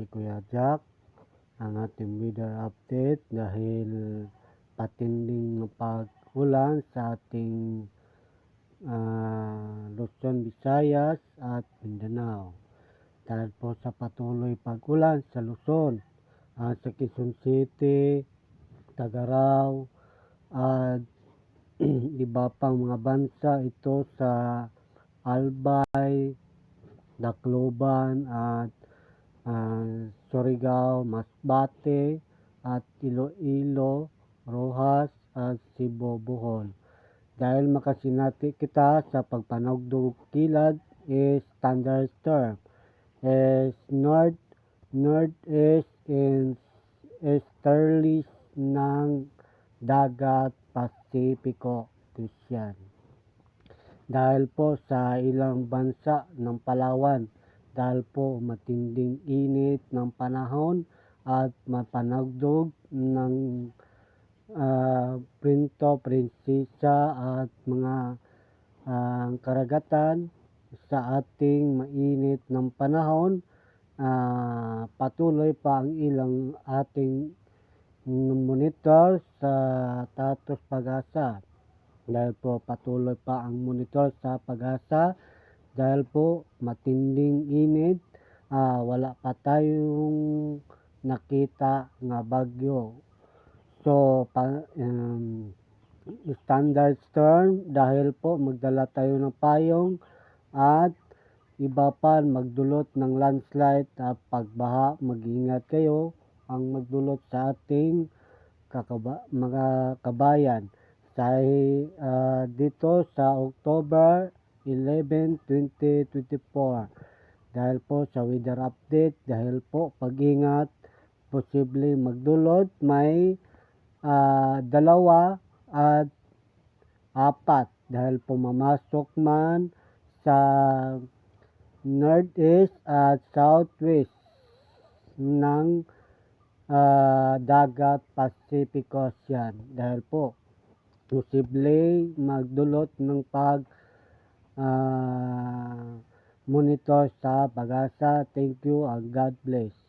Kuya Jack, ang ating weather update dahil patinding na pag-ulan sa ating Luzon, Visayas at Mindanao. Dahil po sa patuloy pag-ulan sa Luzon, sa Quezon City, Tagaraw, at iba pang mga bansa, ito sa Albay, Tacloban at Surigao, Masbate at Iloilo, Rojas at Cebu, Bohol. Dahil makasinati kita sa pagpanugdog kilad is thunderstorm is northeast and easterly ng dagat Pasipiko Ocean. Dahil po sa ilang bansa ng Palawan, dahil po matinding init ng panahon at mapanagdog ng Printo, Prinsesa at mga karagatan sa ating mainit ng panahon. Patuloy pa ang ilang ating monitor sa Status Pag-asa. Dahil po patuloy pa ang monitor sa Pag-asa dahil po matinding init, wala pa tayong nakita nga bagyo. So standard storm dahil po magdala tayo ng payong at iba pa magdulot ng landslide at pagbaha. Mag-ingat kayo ang magdulot sa ating mga kabayan. Dito sa October 11, 2024. Dahil po sa weather update, dahil po pag-ingat, posible magdulot may 2 at 4 dahil pumamasok man sa northeast at southwest ng dagat Pacific Ocean. Dahil po posible magdulot ng monitor sa Pag-asa. Thank you and God bless.